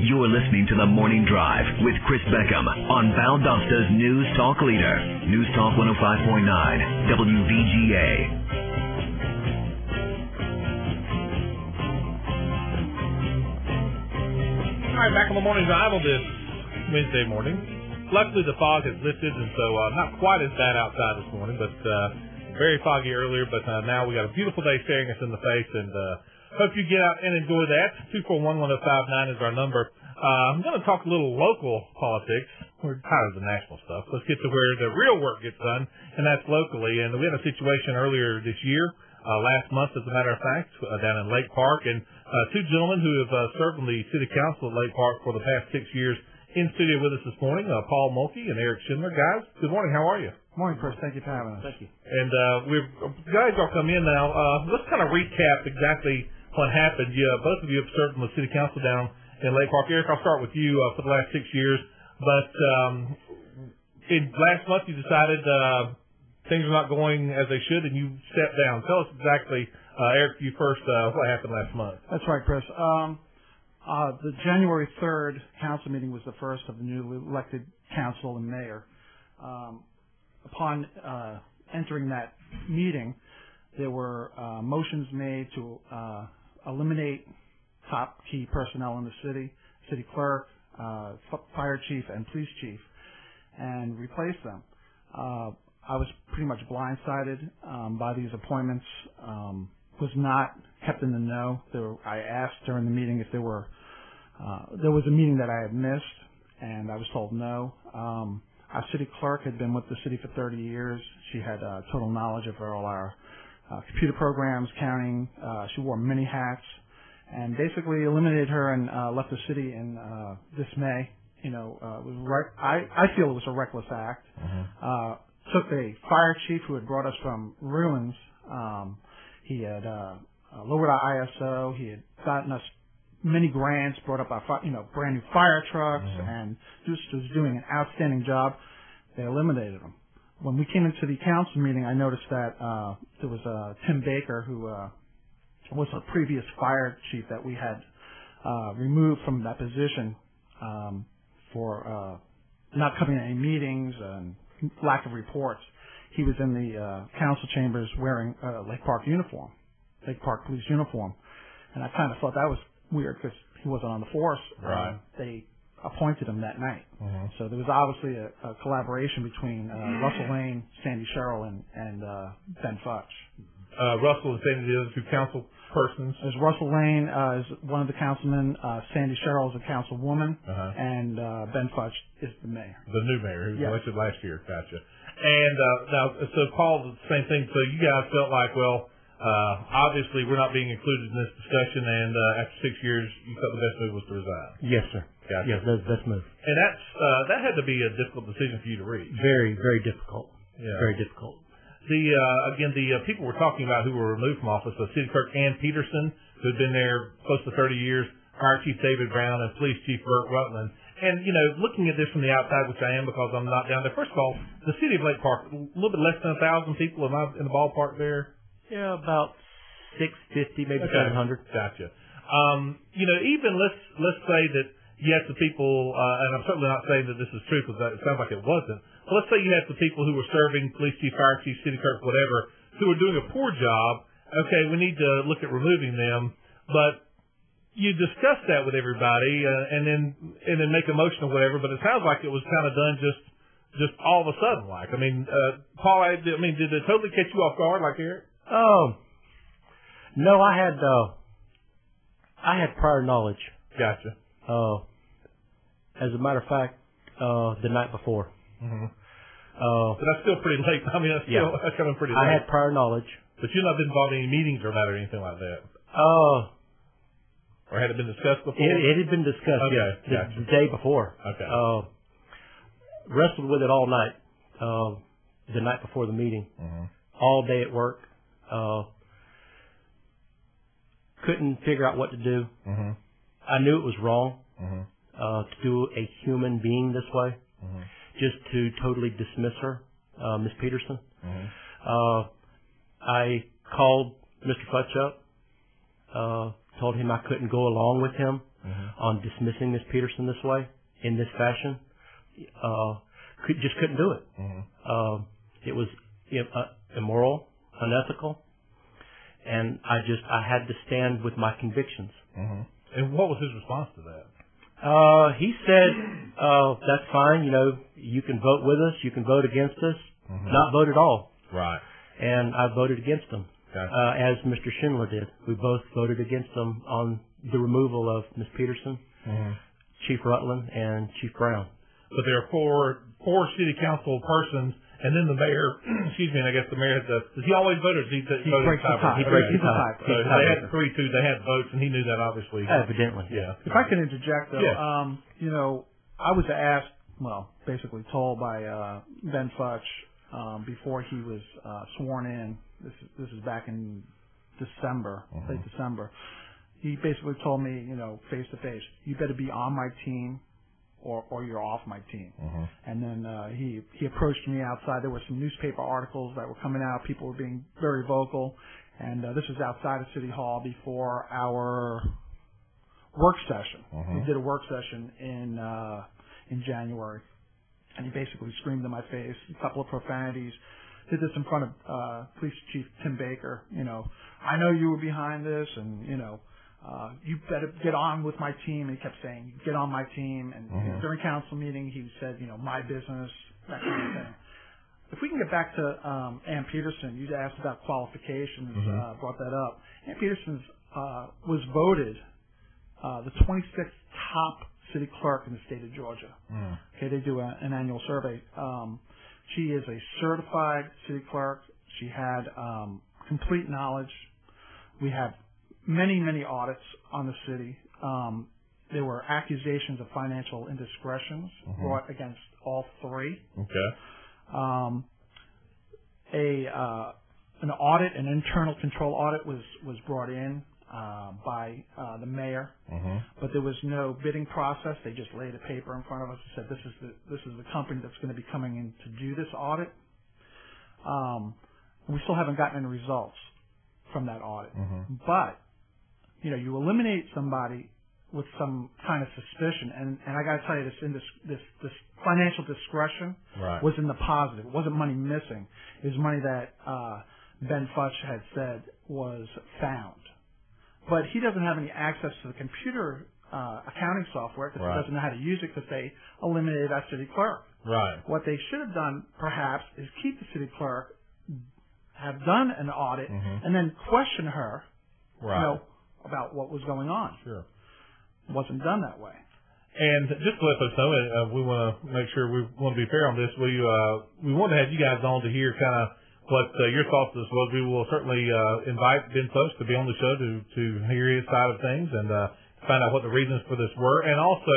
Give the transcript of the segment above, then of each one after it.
You're listening to The Morning Drive with Chris Beckham on Valdosta's News Talk Leader. News Talk 105.9, WVGA. All right, back on The Morning Drive on this Wednesday morning. Luckily, the fog has lifted, and so not quite as bad outside this morning, but very foggy earlier. But now we got a beautiful day staring us in the face, and hope you get out and enjoy that. 241-1059 is our number. I'm going to talk a little local politics. We're tired of the national stuff. Let's get to where the real work gets done, and that's locally. And we had a situation earlier this year, last month, as a matter of fact, down in Lake Park, and two gentlemen who have served on the city council at Lake Park for the past 6 years in studio with us this morning, Paul Mulkey and Eric Schindler. Guys, good morning. How are you? Morning, Chris. Thank you for having us. Thank you. And guys will come in now. Let's kind of recap exactly what happened. Both of you have served on the city council down in Lake Park. Eric, I'll start with you for the last 6 years. But last month you decided things are not going as they should, and you stepped down. Tell us exactly, Eric, you first, what happened last month. That's right, Chris. The January 3rd council meeting was the first of the newly elected council and mayor. Upon entering that meeting, there were motions made to eliminate top key personnel in the city clerk, fire chief, and police chief, and replace them. I was pretty much blindsided by these appointments. Was not kept in the know. I asked during the meeting if there was a meeting that I had missed, and I was told no. Our city clerk had been with the city for 30 years. She had total knowledge of all our computer programs, counting. She wore many hats, and basically eliminated her and left the city in dismay. It was I feel it was a reckless act. Mm-hmm. Took a fire chief who had brought us from ruins. He had lowered our ISO. He had gotten us many grants, brought up our brand new fire trucks, mm-hmm. and just was doing an outstanding job. They eliminated him. When we came into the council meeting, I noticed that there was Tim Baker, who was a previous fire chief that we had removed from that position for not coming to any meetings and lack of reports. He was in the council chambers wearing Lake Park police uniform. And I kind of thought that was weird because he wasn't on the force. Right. They appointed him that night. Mm-hmm. So there was obviously a collaboration between Russell Lane, Sandy Sherrill, and Ben Futch. Russell and Sandy, the other two council persons? There's Russell Lane is one of the councilmen. Sandy Sherrill is a councilwoman. Uh-huh. And Ben Futch is the mayor. The new mayor who was elected last year. Gotcha. And now, so Paul, the same thing. So you guys felt like, well, obviously we're not being included in this discussion, and after 6 years, you thought the best move was to resign. Yes, sir. Gotcha. Yes, that's the best move. And that had to be a difficult decision for you to reach. Very, very difficult. Yeah. Very difficult. The people we're talking about who were removed from office, so City Clerk Ann Peterson, who had been there close to 30 years, Fire Chief David Brown, and Police Chief Burt Rutland. And, looking at this from the outside, which I am because I'm not down there, first of all, the city of Lake Park, a little bit less than 1,000 people. Am I in the ballpark there? Yeah, about 650, maybe 700. Gotcha. Even let's say that you have the people, and I'm certainly not saying that this is true because it sounds like it wasn't, but let's say you have the people who were serving, police chief, fire chief, city clerk, whatever, who are doing a poor job. Okay, we need to look at removing them, but you discuss that with everybody and then make a motion or whatever, but it sounds like it was kind of done just all of a sudden. Like, Paul, did it totally catch you off guard like Eric? No, I had prior knowledge. Gotcha. As a matter of fact, the night before. Mm-hmm. But that's still pretty late. That's coming pretty late. I had prior knowledge. But you've not been involved in any meetings or that or anything like that? Or had it been discussed before? It had been discussed, okay. Yes. Gotcha. The day before. Okay. Wrestled with it all night. The night before the meeting. Mm-hmm. All day at work. Couldn't figure out what to do. Mm-hmm. I knew it was wrong. Mm-hmm. To do a human being this way. Mm-hmm. Just to totally dismiss her, Miss Peterson. Mm-hmm. I called Mr. Futch up, told him I couldn't go along with him on dismissing Ms. Peterson this way, in this fashion. Just couldn't do it. It was immoral, unethical, and I had to stand with my convictions. And what was his response to that? He said, that's fine, you can vote with us, you can vote against us, not vote at all. Right. And I voted against them, as Mr. Schindler did. We both voted against them on the removal of Ms. Peterson, Chief Rutland, and Chief Brown. But there are four city council persons, and then the mayor, excuse me, and I guess the mayor does he always vote, or does he breaks the tie? He breaks the tie. So they had 3-2, they had votes, and he knew that, obviously. Evidently. Yeah. If I can interject, though, I was asked, basically told by Ben Futch before he was sworn in, this is back in December, late December, he basically told me, face to face, you better be on my team or you're off my team. And then he approached me outside. There were some newspaper articles that were coming out. People were being very vocal. And this was outside of City Hall before our work session. We did a work session in January. And he basically screamed in my face, a couple of profanities. Did this in front of Police Chief Tim Baker. I know you were behind this, and you better get on with my team. And he kept saying, get on my team. And during council meeting, he said, my business, that kind of thing. If we can get back to Ann Peterson, you asked about qualifications, brought that up. Ann Peterson was voted the 26th top city clerk in the state of Georgia. Okay, they do an annual survey. She is a certified city clerk. She had complete knowledge. We have many audits on the city. There were accusations of financial indiscretions brought against all three. Okay. An audit, an internal control audit was brought in by the mayor, but there was no bidding process. They just laid a paper in front of us and said, this is the company that's going to be coming in to do this audit. We still haven't gotten any results from that audit. But you eliminate somebody with some kind of suspicion, and I got to tell you, this financial discretion was in the positive. It wasn't money missing. It was money that Ben Futch had said was found. But he doesn't have any access to the computer accounting software because he doesn't know how to use it because they eliminated that city clerk. What they should have done, perhaps, is keep the city clerk, have done an audit, and then question her, about what was going on. Sure. It wasn't done that way. And just to let us know, we want to make sure we want to be fair on this. We want to have you guys on to hear kind of what your thoughts on this was. We will certainly invite Ben Futch to be on the show to hear his side of things and find out what the reasons for this were. And also,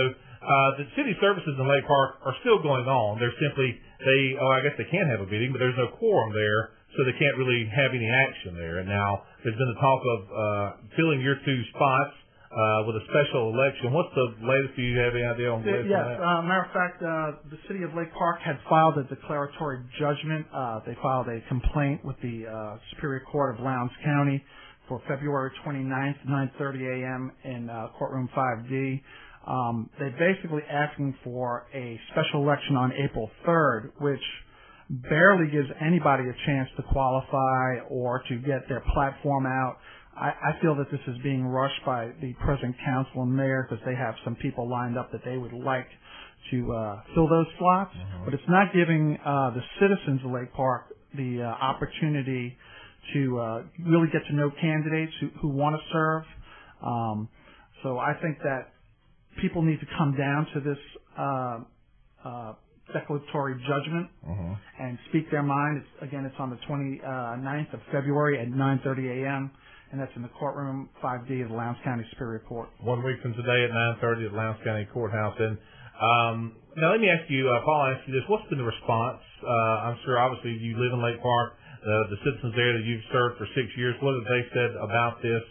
the city services in Lake Park are still going on. They're simply, I guess they can have a meeting, but there's no quorum there, so they can't really have any action there. And now there's been the talk of filling your two spots with a special election. What's the latest? Do you have any idea on the latest? Yes. Matter of fact, the city of Lake Park had filed a declaratory judgment. They filed a complaint with the Superior Court of Lowndes County for February 29th, 9:30 a.m. in courtroom 5D. They're basically asking for a special election on April 3rd, which barely gives anybody a chance to qualify or to get their platform out. I feel that this is being rushed by the present council and mayor because they have some people lined up that they would like to fill those slots, but it's not giving the citizens of Lake Park the opportunity to really get to know candidates who want to serve. So I think that people need to come down to this declaratory judgment and speak their mind. It's on the 29th of February at 9:30 a.m., and that's in the courtroom 5D of the Lowndes County Superior Court. 1 week from today at 9:30 at Lowndes County Courthouse. And now let me ask you, Paul, ask you this. What's been the response? I'm sure, obviously, you live in Lake Park. The citizens there that you've served for 6 years, what have they said about this?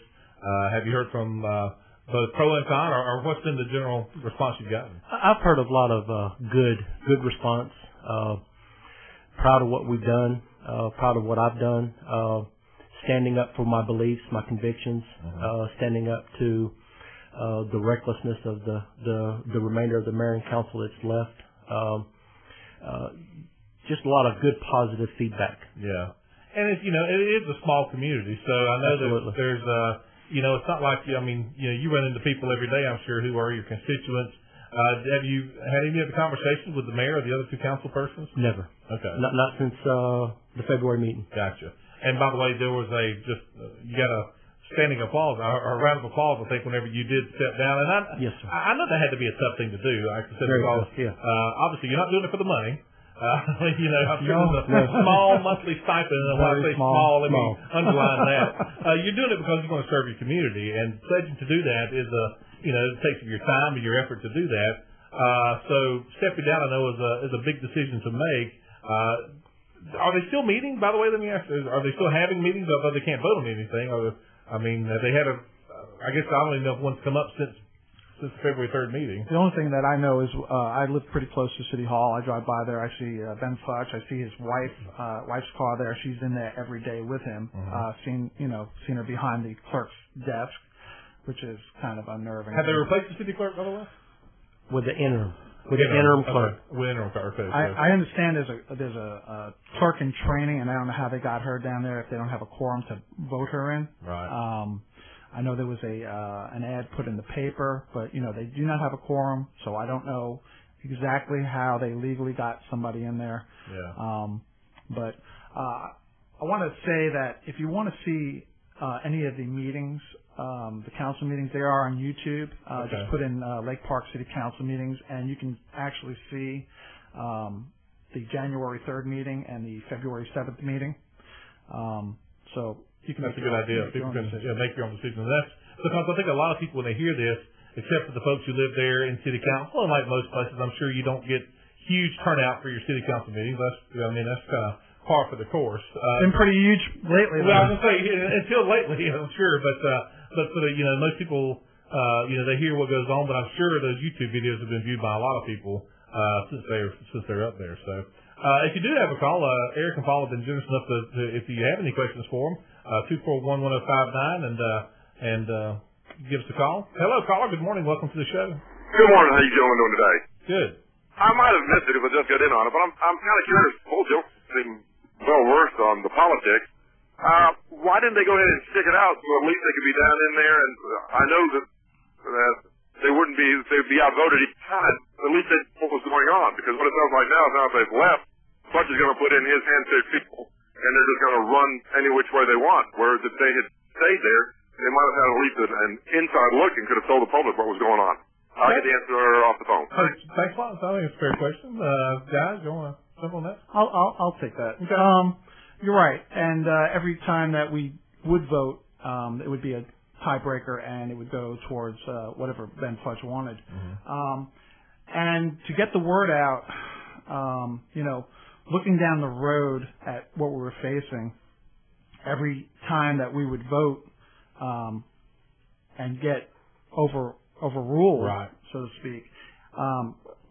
Have you heard from both pro and con, or what's been the general response you've gotten? I've heard a lot of good response. Proud of what we've done. Proud of what I've done. Standing up for my beliefs, my convictions. Standing up to the recklessness of the remainder of the mayor and council that's left. Just a lot of good positive feedback. Yeah. And it's, it is a small community, so I know that there's it's not like, you run into people every day, I'm sure, who are your constituents. Have you had any of the conversations with the mayor or the other two council persons? Never. Okay. Not since the February meeting. Gotcha. And by the way, there was you got a standing applause, or a round of applause, I think, whenever you did step down. And yes, sir. I know that had to be a tough thing to do. Like I said, because obviously you're not doing it for the money. I'm sure there's a small monthly stipend, and when I say small, let me underline that. You're doing it because you want to serve your community, and pledging to do that is it takes your time and your effort to do that. So stepping down, I know, is a big decision to make. Are they still meeting? By the way, let me ask: are they still having meetings? Although they can't vote on anything. They had I guess I don't even know if one's come up since the February 3rd meeting. The only thing that I know is I live pretty close to City Hall. I drive by there. I see Ben Futch. I see his wife's car there. She's in there every day with him. Seen her behind the clerk's desk, which is kind of unnerving. Have they replaced the city clerk, by the way? With the interim clerk. With interim clerk. Okay. I understand there's a clerk in training, and I don't know how they got her down there if they don't have a quorum to vote her in. Right. I know there was an ad put in the paper, but they do not have a quorum, so I don't know exactly how they legally got somebody in there. Yeah. But I want to say that if you want to see any of the meetings, the council meetings, they are on YouTube. Just put in Lake Park City Council meetings, and you can actually see the January 3rd meeting and the February 7th meeting. That's a good idea. People can make your own decisions. That's because I think a lot of people, when they hear this, except for the folks who live there in city council, and like most places, I'm sure you don't get huge turnout for your city council meetings. That's kind of par for the course. Been pretty huge lately. Well, I was going to say until lately, I'm sure, but for the most people, they hear what goes on, but I'm sure those YouTube videos have been viewed by a lot of people since they're up there. So if you do have a call, Eric and Paul have been generous enough to if you have any questions for them. 241-1059 and give us a call. Hello, caller. Good morning. Welcome to the show. Good morning. How you gentlemen doing today? Good. I might have missed it if I just got in on it, but I'm kind of curious. Both you seem well versed on the politics. Why didn't they go ahead and stick it out so at least they could be down in there? And I know that they wouldn't be, they'd be outvoted each time. At least they know what was going on, because what it sounds like now is they've left, Butch is going to put in his handpicked people, and they're just going to run any which way they want. Whereas if they had stayed there, they might have had at least an inside look and could have told the public what was going on. I'll get the answer off the phone. Thanks a lot. I think it's a fair question. Guys, you want to jump on that? I'll take that. Okay. You're right. And every time that we would vote, it would be a tiebreaker, and it would go towards whatever Ben Futch wanted. And to get the word out, looking down the road at what we were facing, every time that we would vote and get overruled, right, so to speak,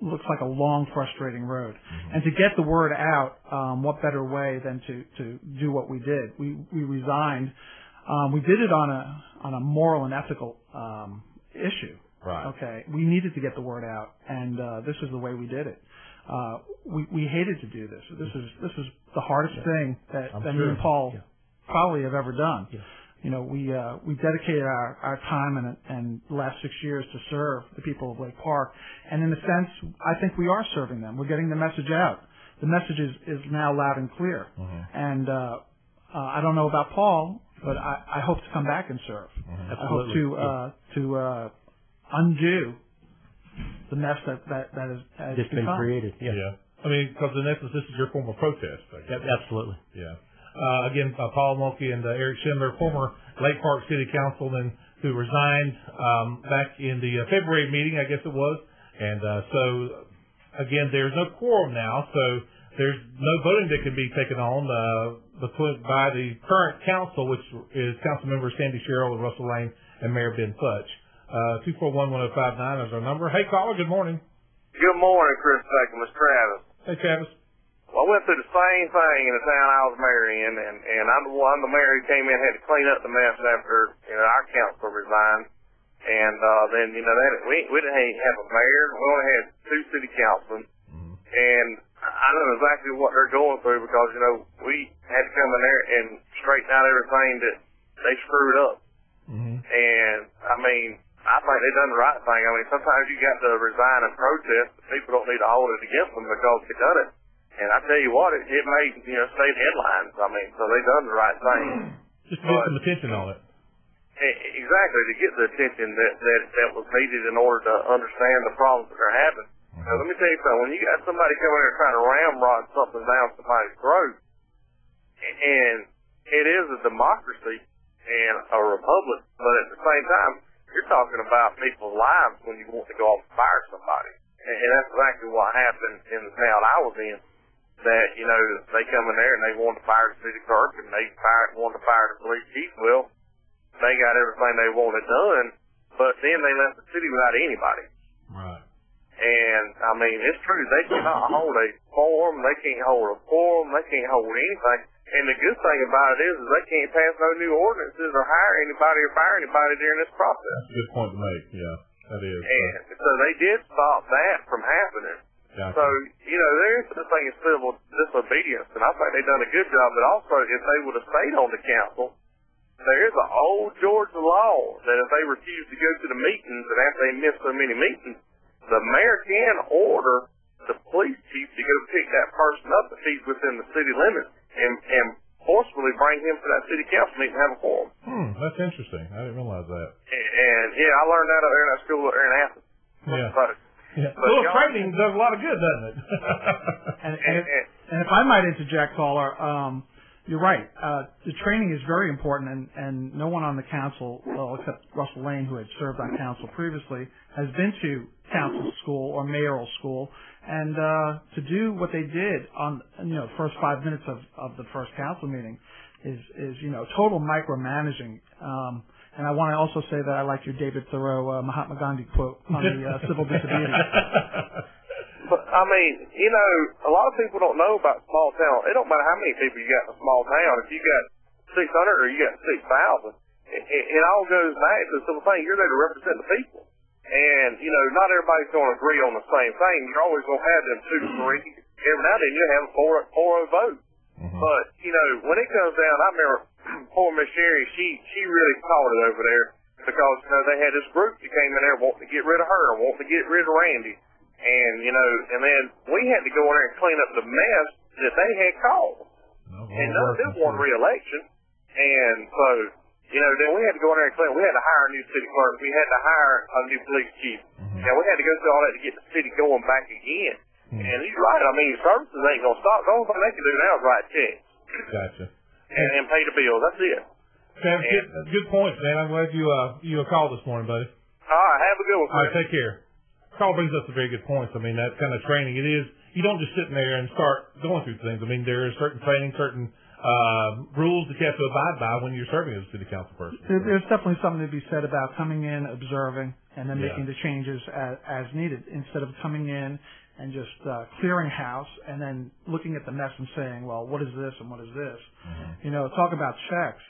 looks like a long, frustrating road. And to get the word out, what better way than to do what we did? We resigned. We did it on a moral and ethical issue. Right. Okay. We needed to get the word out, and this is the way we did it. We hated to do this. This is the hardest thing that me and Paul probably have ever done. We dedicated our time and the last 6 years to serve the people of Lake Park, and in a sense, I think we are serving them. We're getting the message out. The message is now loud and clear. And I don't know about Paul, but I hope to come back and serve. I hope to undo the mess that has been created. Yeah. I mean, because in essence, this is your form of protest. Absolutely. Yeah. Again, Paul Mulkey and Eric Schindler, former Lake Park City Councilman who resigned back in the February meeting, I guess it was. And so, again, there's no quorum now, so there's no voting that can be taken on by the current council, which is Council Members Sandy Sherrill, Russell Lane, and Mayor Ben Futch. 241-1059 is our number. Hey, caller, good morning. Good morning, Chris Beckham. It's Travis. Hey, Travis. Well, I went through the same thing in the town I was mayor in, and I'm the mayor who came in and had to clean up the mess after our council resigned. And then, you know, we didn't have a mayor. We only had 2 city councilmen. And I know exactly what they're going through because, you know, we had to come in there and straighten out everything that they screwed up. And, I mean, I think they done the right thing. I mean, sometimes you got to resign and protest, but people don't need to hold it against them because they done it. And I tell you what, it made, you know, state headlines. I mean, so they done the right thing. Just to get some attention on it. Exactly, to get the attention that was needed in order to understand the problems that are happening. Now, let me tell you something. When you got somebody coming in trying to ramrod something down somebody's throat, and it is a democracy and a republic, but at the same time, you're talking about people's lives when you want to go off and fire somebody. And that's exactly what happened in the town I was in. That, you know, they come in there and they wanted to fire the city clerk and they wanted to fire the police chief. Well, they got everything they wanted done, but then they left the city without anybody. Right. And, I mean, it's true. They cannot hold a forum. They can't hold a forum. They can't hold anything. And the good thing about it is they can't pass no new ordinances or hire anybody or fire anybody during this process. That's a good point to make, yeah. That is. And so they did stop that from happening. Gotcha. So, you know, there is this thing of civil disobedience, and I think they've done a good job. But also, if they would have stayed on the council, there is an old Georgia law that if they refuse to go to the meetings, and after they miss so many meetings, the mayor can order the police chief to go pick that person up if he's within the city limits and forcefully bring him to that city council meeting and have a forum. That's interesting. I didn't realize that. And yeah, I learned that out there in that school there in Athens. Yeah. So, well, training does a lot of good, doesn't it? and if I might interject, caller, you're right. The training is very important, and no one on the council, well, except Russell Lane, who had served on council previously, has been to council school or mayoral school. And to do what they did on, you know, the first 5 minutes of the first council meeting is you know, total micromanaging. And I want to also say that I like your David Thoreau Mahatma Gandhi quote on the civil disobedience. But, I mean, you know, a lot of people don't know about small town. It don't matter how many people you got in a small town. If you got 600 or you got 6,000, it all goes back to the simple thing. You're there to represent the people. And, you know, not everybody's going to agree on the same thing. You're always going to have them 2, 3. Every now and then you'll have a 4-0 vote. But, you know, when it comes down, I remember poor Miss Sherry, she really caught it over there because, you know, they had this group that came in there wanting to get rid of her and wanting to get rid of Randy. And, you know, and then we had to go in there and clean up the mess that they had caused. And none of them won re-election. And so, you know, then we had to go in there and clean. We had to hire a new city clerk. We had to hire a new police chief. Now, we had to go through all that to get the city going back again. And he's right. I mean, services ain't going to stop. The only thing they can do now is write checks. Gotcha. And pay the bills. That's it. Sam, good point, man. I'm glad you called this morning, buddy. All right. Have a good one. All right. Take care. Call brings up some very good points. I mean, that kind of training, it is, you don't just sit in there and start going through things. I mean, there is certain training, certain rules that you have to abide by when you're serving as a city council person. There's definitely something to be said about coming in, observing, and then making the changes as needed, instead of coming in and just clearing house and then looking at the mess and saying, well, what is this and what is this? You know, talk about checks.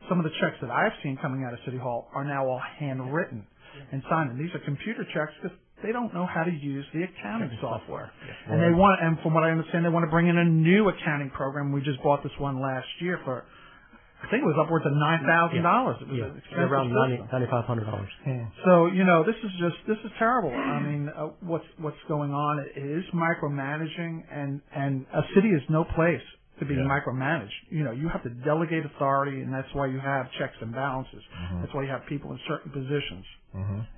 Some of the checks that I've seen coming out of City Hall are now all handwritten and signed. And these are computer checks because they don't know how to use the accounting software. And they want, and from what I understand, they want to bring in a new accounting program. We just bought this one last year for, I think it was upwards of $9,000. It was around $9,500. So, you know, this is terrible. I mean, what's going on? It is micromanaging, and a city is no place to be micromanaged. You know, you have to delegate authority, and that's why you have checks and balances. That's why you have people in certain positions.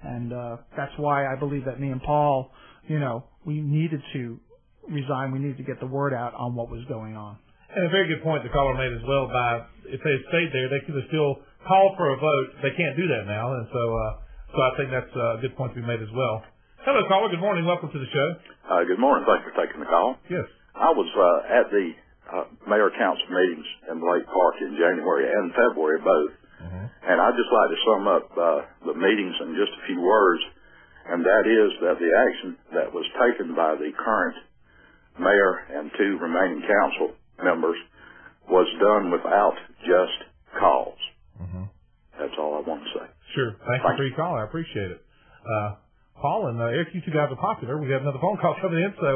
And that's why I believe that me and Paul, you know, we needed to resign. We needed to get the word out on what was going on. And a very good point the caller made as well. By if they had stayed there, they could have still called for a vote. They can't do that now, and so I think that's a good point to be made as well. Hello, caller. Good morning. Welcome to the show. Good morning. Thanks for taking the call. Yes. I was at the mayor council meetings in Lake Park in January and February both, and I'd just like to sum up the meetings in just a few words, and that is that the action that was taken by the current mayor and 2 remaining council members was done without just cause. That's all I want to say. Sure. Thank you for your call. I appreciate it. Paul and Eric, you two guys are popular. We have another phone call coming in, so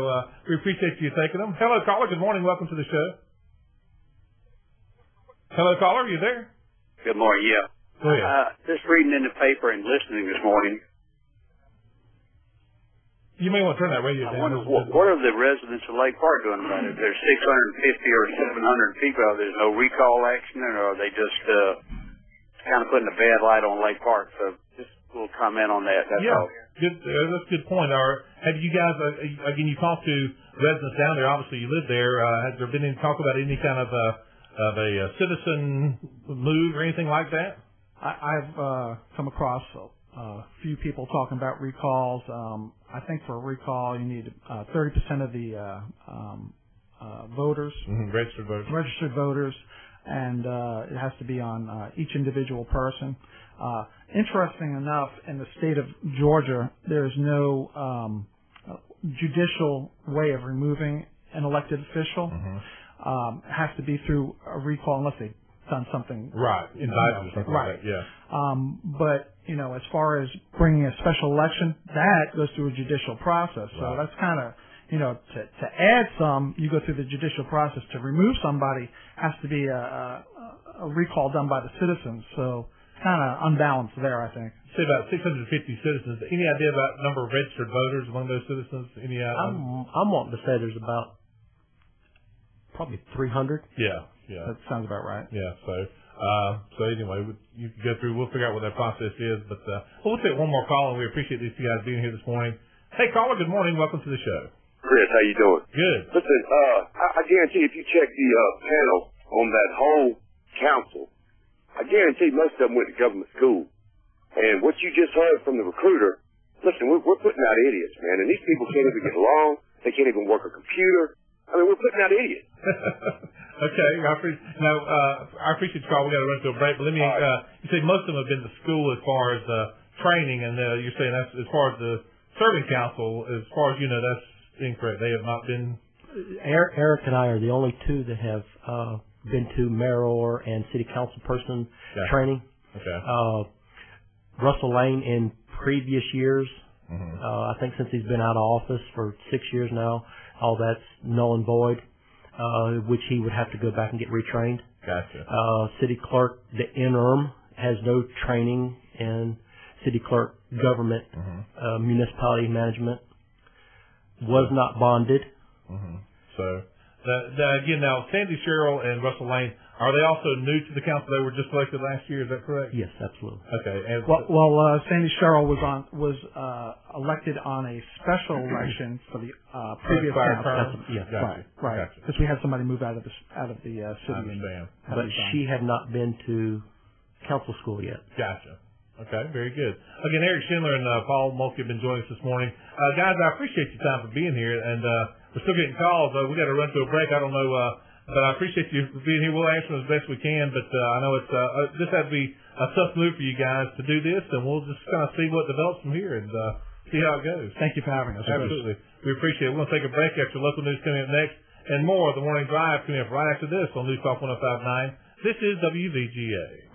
we appreciate you taking them. Hello, caller. Good morning. Welcome to the show. Hello, caller. Are you there? Good morning. Yeah. Go ahead. Just reading in the paper and listening this morning. You may want to turn that radio down. I wonder what are the residents of Lake Park doing about it? There's 650 or 700 people. There's no recall action, or are they just kind of putting a bad light on Lake Park? So just a little comment on that. That's all. Good. That's a good point. Have you guys, again, you talked to residents down there. Obviously, you live there. Has there been any talk about any kind of a citizen move or anything like that? I've come across a few people talking about recalls. I think for a recall, you need 30% of the voters, registered voters, and it has to be on each individual person. Interesting enough, in the state of Georgia, there's no judicial way of removing an elected official. It has to be through a recall unless they've done something. Right. Indicted or something like that, yeah. But, as far as bringing a special election, that goes through a judicial process. So that's kind of, to add some, you go through the judicial process. To remove somebody has to be a recall done by the citizens. So kind of unbalanced there, I think. Say about 650 citizens. Any idea about the number of registered voters among those citizens? I'm wanting to say there's about probably 300. Yeah. That sounds about right. Yeah. So anyway, you can go through. We'll figure out what that process is. But we'll take one more call, and we appreciate these two guys being here this morning. Hey, caller. Good morning. Welcome to the show. Chris, how you doing? Good. Listen, I guarantee if you check the panel on that whole council, I guarantee most of them went to government school. And what you just heard from the recruiter, listen, we're putting out idiots, man. And these people can't even get along. They can't even work a computer. I mean, we're putting out idiots. Okay. I appreciate the call. We got to run to a break. But let me, you say most of them have been to school as far as training, and you're saying that's as far as the serving council, as far as you know, that's incorrect. They have not been. Eric and I are the only two that have been to mayor and city council person training. Okay. Russell Lane in previous years, I think since he's been out of office for 6 years now, all that's null and void, which he would have to go back and get retrained. Gotcha. City clerk, the interim, has no training in city clerk government, municipality management, was not bonded. So, again, now, Sandy Sherrill and Russell Lane, are they also new to the council? They were just elected last year, is that correct? Yes, absolutely. Okay. And Sandy Sherrill was elected on a special election for the previous council. Yes, right. Because we had somebody move out of the city. I understand. But she had not been to council school yet. Gotcha. Okay, very good. Again, Eric Schindler and Paul Mulkey have been joining us this morning. Guys, I appreciate your time for being here, and we're still getting calls. We got to run to a break. I don't know, but I appreciate you for being here. We'll answer them as best we can, but I know it's this has to be a tough move for you guys to do this, and we'll just kind of see what develops from here and see how it goes. Thank you for having us. Absolutely. We appreciate it. We're going to take a break after local news coming up next, and more of the Morning Drive coming up right after this on News Talk 105.9. This is WVGA.